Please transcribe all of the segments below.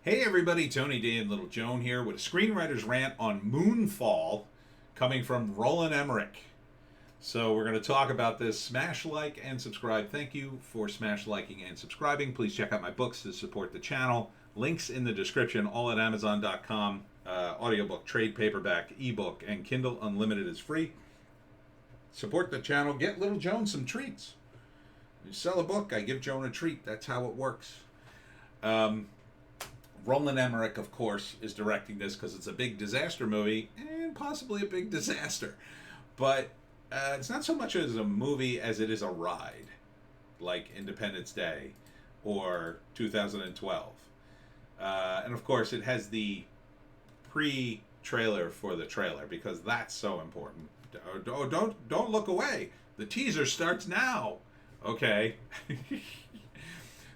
Hey everybody, Tony D and Little Joan here with a screenwriter's rant on Moonfall coming from Roland Emmerich. So we're going to talk about this. Smash like and subscribe. Thank you for smash liking and subscribing. Please check out my books to support the channel. Links in the description, all at Amazon.com. Audiobook, trade paperback, ebook, and Kindle Unlimited is free. Support the channel. Get Little Joan some treats. You sell a book, I give Joan a treat. That's how it works. Roland Emmerich, of course, is directing this because it's a big disaster movie and possibly a big disaster. But it's not so much as a movie as it is a ride, like Independence Day or 2012. And of course, it has the pre-trailer for the trailer because that's so important. Don't look away. The teaser starts now. Okay.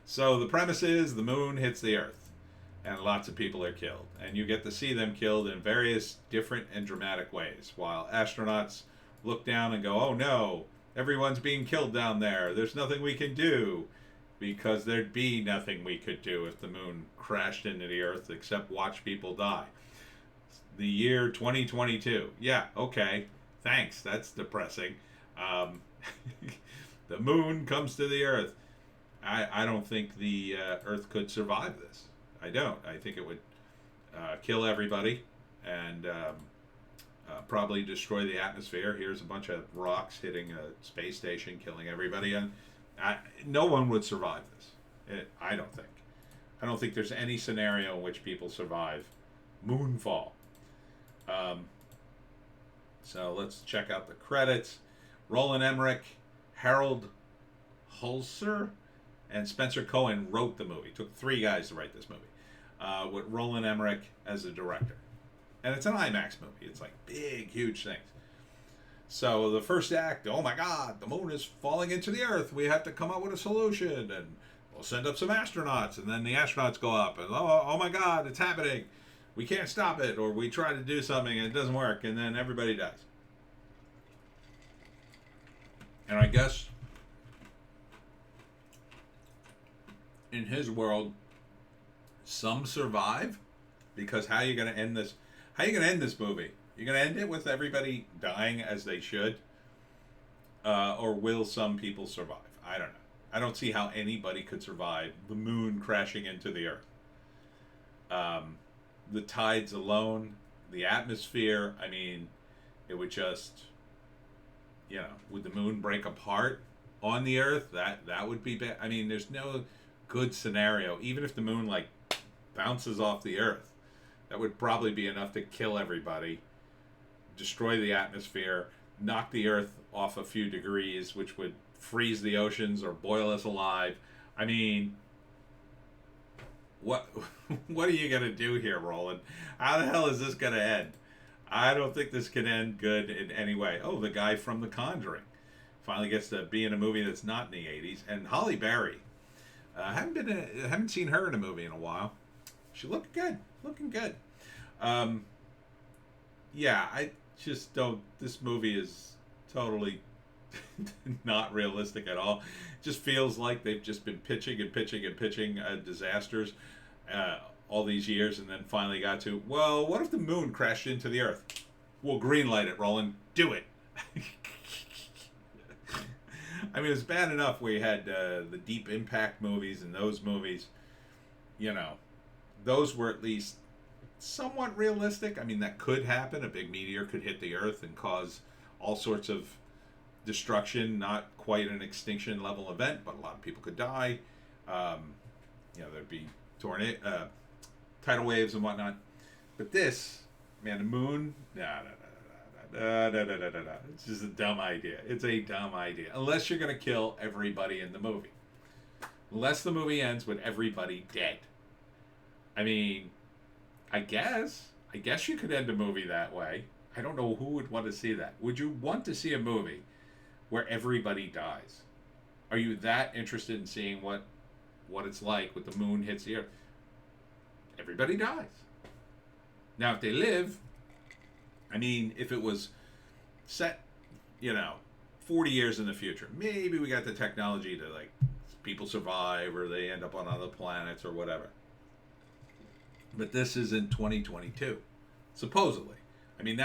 So the premise is the moon hits the Earth. And lots of people are killed. And you get to see them killed in various different and dramatic ways. While astronauts look down and go, oh no, everyone's being killed down there. There's nothing we can do. Because there'd be nothing we could do if the moon crashed into the Earth except watch people die. The year 2022. Yeah, okay. Thanks. That's depressing. The moon comes to the Earth. I don't think the Earth could survive this. I don't. I think it would kill everybody and probably destroy the atmosphere. Here's a bunch of rocks hitting a space station, killing everybody, and no one would survive this. I don't think. I don't think there's any scenario in which people survive Moonfall. So let's check out the credits. Roland Emmerich, Harold Hulser, and Spencer Cohen wrote the movie. It took 3 guys to write this movie. With Roland Emmerich as the director. And it's an IMAX movie. It's like big, huge things. So the first act, oh my God, the moon is falling into the Earth. We have to come up with a solution. And we'll send up some astronauts. And then the astronauts go up. And oh my God, it's happening. We can't stop it. Or we try to do something and it doesn't work. And then everybody dies. And I guess in his world, some survive, because how are you going to end this? How are you going to end this movie? You're going to end it with everybody dying as they should, or will some people survive? I don't know. I don't see how anybody could survive the moon crashing into the Earth. The tides alone, the atmosphere. I mean, it would just, would the moon break apart on the Earth? That would be bad. I mean, there's no good scenario. Even if the moon bounces off the Earth, that would probably be enough to kill everybody, destroy the atmosphere, knock the Earth off a few degrees, which would freeze the oceans or boil us alive. I mean, what are you gonna do here, Roland? How the hell is this gonna end? I don't think this can end good in any way. Oh, the guy from The Conjuring finally gets to be in a movie that's not in the 80s. And Halle Berry, haven't seen her in a movie in a while. She looked good. Looking good. Yeah, I just don't. This movie is totally not realistic at all. It just feels like they've just been pitching and pitching and pitching disasters all these years, and then finally got to, well, what if the moon crashed into the Earth? We'll greenlight it, Roland. Do it. I mean, it's bad enough we had the Deep Impact movies and those movies. Those were at least somewhat realistic. I mean, that could happen. A big meteor could hit the Earth and cause all sorts of destruction. Not quite an extinction level event, but a lot of people could die. There'd be tidal waves and whatnot. But this, man, the moon, no. It's just a dumb idea. It's a dumb idea. Unless you're going to kill everybody in the movie. Unless the movie ends with everybody dead. I mean, I guess you could end a movie that way. I don't know who would want to see that. Would you want to see a movie where everybody dies? Are you that interested in seeing what it's like when the moon hits the Earth? Everybody dies. Now, if they live, I mean, if it was set, 40 years in the future, maybe we got the technology to people survive or they end up on other planets or whatever. But this is in 2022, supposedly. I mean,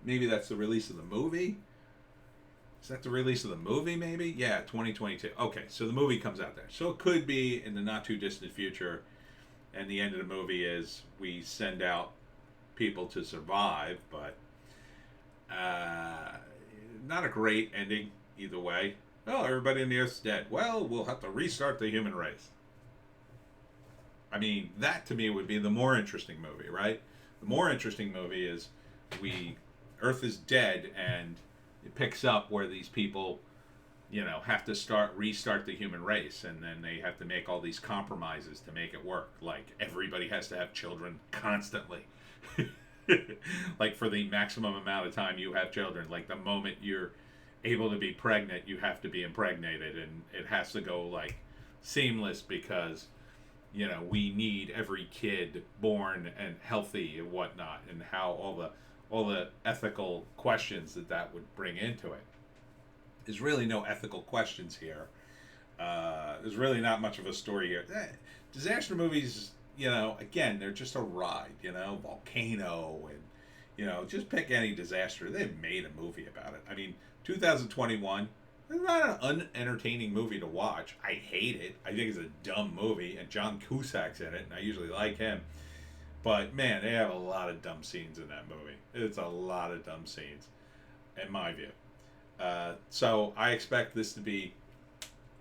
maybe that's the release of the movie. Is that the release of the movie, maybe? Yeah, 2022. Okay, so the movie comes out there. So it could be in the not too distant future, and the end of the movie is we send out people to survive, but not a great ending either way. Oh, everybody in the Earth's dead. Well, we'll have to restart the human race. I mean, that to me would be the more interesting movie, right? The more interesting movie is we Earth is dead, and it picks up where these people, have to restart the human race, and then they have to make all these compromises to make it work. Like everybody has to have children constantly. Like for the maximum amount of time you have children. Like the moment you're able to be pregnant, you have to be impregnated, and it has to go like seamless because we need every kid born and healthy and whatnot, and how all the ethical questions that would bring into it. There's really no ethical questions here. There's really not much of a story here. Disaster movies, again, they're just a ride. Volcano, and just pick any disaster. They've made a movie about it. I mean, 2021. It's not an unentertaining movie to watch. I hate it. I think it's a dumb movie, and John Cusack's in it, and I usually like him. But man, they have a lot of dumb scenes in that movie. It's a lot of dumb scenes, in my view. So I expect this to be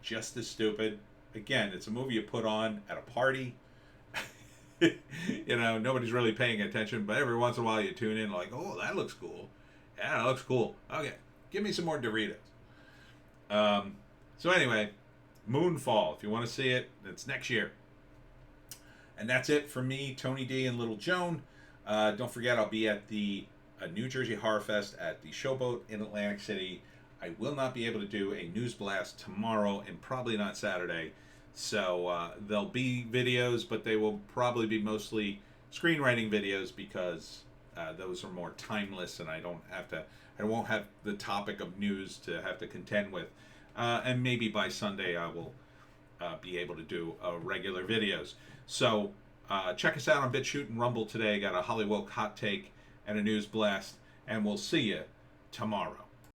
just as stupid. Again, it's a movie you put on at a party. Nobody's really paying attention, but every once in a while you tune in like, oh, that looks cool. Yeah, that looks cool. Okay, give me some more Doritos. So anyway, Moonfall. If you want to see it, it's next year. And that's it for me, Tony D and Little Joan. Don't forget, I'll be at the New Jersey Horror Fest at the Showboat in Atlantic City. I will not be able to do a news blast tomorrow and probably not Saturday. So there'll be videos, but they will probably be mostly screenwriting videos because those are more timeless, and I won't have the topic of news to have to contend with. And maybe by Sunday I will be able to do regular videos. So check us out on Bitchute and Rumble today. Got a Hollywoke hot take and a news blast, and we'll see you tomorrow.